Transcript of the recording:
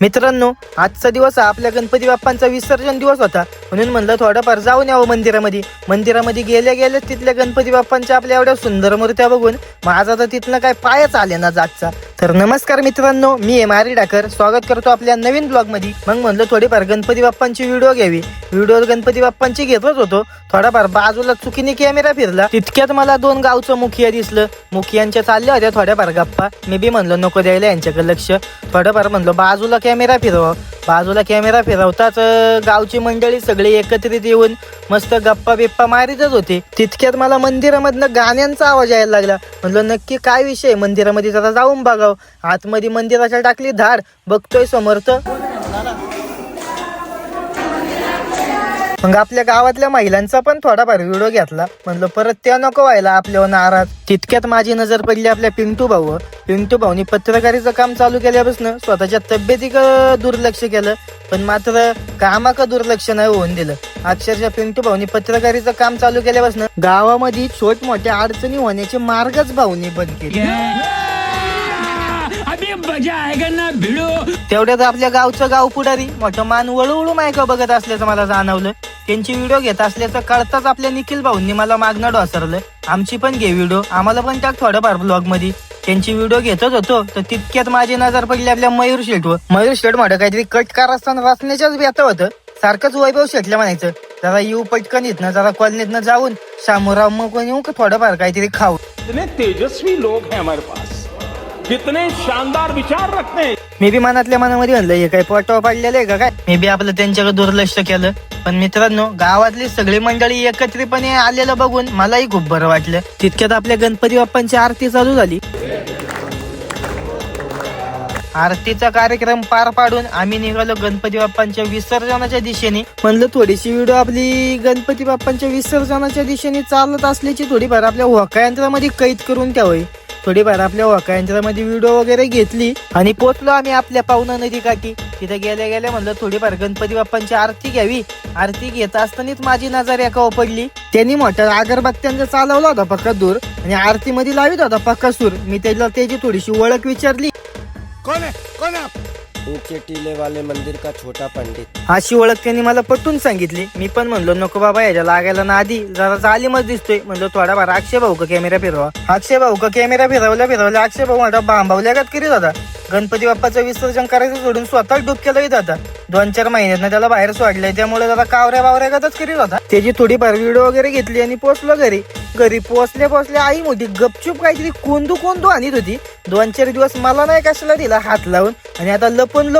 मित्रांनो, आजचा दिवस हा आपल्या गणपती बाप्पांचा विसर्जन दिवस होता, म्हणून म्हणलं थोडंफार जाऊन यावं मंदिरामध्ये गेल्या गेल्या तिथल्या गणपती बाप्पांच्या आपल्या एवढ्या सुंदर मूर्त्या बघून माझा तर तिथनं काय पायच आले ना जागचा. तर नमस्कार मित्रांनो, मी आहे मारी डाकर, स्वागत करतो आपल्या नवीन ब्लॉग मध्ये. मग म्हणलं थोडीफार गणपती बाप्पांची व्हिडिओ घ्यावी. व्हिडिओ गणपती बाप्पांची घेतच होतो, थोडाफार बाजूला चुकीने कॅमेरा फिरला. तितक्यात मला दोन गावचं मुखिया दिसलं. मुखियांच्या चालल्या होत्या थोड्याफार गप्पा. मी बी म्हणलं नको द्यायला यांच्याकडे लक्ष, थोडंफार म्हणलं बाजूला कॅमेरा फिरवा. बाजूला कॅमेरा फिरवताच गावची मंडळी सगळी एकत्रित येऊन मस्त गप्पा बिप्पा मारीतच होते. तितक्यात मला मंदिरामधनं गाण्यांचा आवाज यायला लागला. म्हणलं नक्की काय विषय, मंदिरामध्ये जरा जाऊन बघाव. आतमध्ये मंदिराच्या टाकली धाड, बघतोय समर्थ. मग आपल्या गावातल्या महिलांचा पण थोडाफार व्हिडिओ घेतला. म्हणलं परत त्या नको व्हायला आपल्यावर नाराज. तितक्यात माझी नजर पडली आपल्या पिंटू भाऊनी पत्रकारीचं काम चालू केल्यापासून स्वतःच्या तब्येतीकडे दुर्लक्ष केलं, पण मात्र कामाकडे दुर्लक्ष नाही होऊन दिलं. अक्षरशः पिंटू भाऊनी पत्रकारीचं काम चालू केल्यापासून गावामध्ये छोट मोठ्या अडचणी होण्याचे मार्गच भाऊनी बंद केले. तेवढ्यात आपल्या गावचं गाव पुढारी मोठं मान वळू मायका बघत असल्याचं मला जाणवलं. त्यांची व्हिडिओ घेत असल्याचं कळताच आपल्या निखिल भाऊंनी मला मागणं ढोसरलं, आमची पण घे व्हिडिओ, आम्हाला पण टाक थोडंफार ब्लॉग मध्ये. त्यांची व्हिडिओ घेतच होतो तर तितक्यात माझी नजर पडली आपल्या मयूर शेटवर. मयूर शेट मोठं काहीतरी कट कारस्थान रचण्याच्याच व्यथ होतं. सारखंच वैभव शेटलं म्हणायचं, जरा येऊ पटकन इथनं, जरा कॉलनीतनं जाऊन शामूराव मग येऊ का थोडंफार काहीतरी खाऊ. इतने तेजस्वी लोग हैं हमारे पास, कितने शानदार विचार रखते हैं. मी बी मनातल्या मनामध्ये म्हणलं हे काय पोटावर पडलेलं आहे का काय. मी बी आपलं त्यांच्याकडे दुर्लक्ष केलं. पण मित्रांनो, गावातली सगळी मंडळी एकत्रितपणे आलेलं बघून मलाही खूप बरं वाटलं. तितक्यात आपल्या गणपती बाप्पांची आरती चालू झाली. आरतीचा कार्यक्रम पार पाडून आम्ही निघालो गणपती बाप्पांच्या विसर्जनाच्या दिशेने. म्हणलं थोडीशी व्हिडिओ आपली गणपती बाप्पांच्या विसर्जनाच्या दिशेने चालत असल्याची थोडीफार आपल्या वाकायंत्रामध्ये कैद करून ठेवावी. थोडीफार आपल्या वाकायंत्रामध्ये व्हिडिओ वगैरे घेतली आणि पोचलो आम्ही आपल्या पावना नदी काठी. तिथे गेल्या म्हणलं थोडीफार गणपती बाप्पांची आरती घ्यावी. आरती घेत असतानाच माझी नजर एका पडली. त्यांनी मोठ्या अगरबत्त्यांचा चालवला होता पक्का दूर आणि आरतीमध्ये लावित होता पक्का सूर. मी त्याला त्याची थोडीशी ओळख विचारली. कौन है ऊंचे टीले वाले मंदिर का छोटा पंडित. अशी ओळख त्यांनी मला पटवून सांगितली. मी पण म्हणलो नको बाबा, याच्या लागायला ना आधी जरा जालीमच दिसतोय. म्हणलो थोडाफार अक्षय भाऊ का कॅमेरा फिरवा. अक्षय भाऊ का कॅमेरा फिरवल्या अक्षय भाऊ मोठा बांबावल्यागत करीत होता. गणपती बाप्पाचं विसर्जन करायचं सोडून स्वतः डुबक्याला येत होता. 2-4 महिन्यात त्याला बाहेर सोडलंय, त्यामुळे जरा कावऱ्या बावऱ्यागतच करीत होता. त्याची थोडीफार व्हिडिओ वगैरे घेतली आणि पोहोचलो घरी पोहोचल्या आई मोठी गपचूप काहीतरी कोंदू आणत होती. 2-4 दिवस मला नाही कशाला दिला हात लावून, आणि आता लपून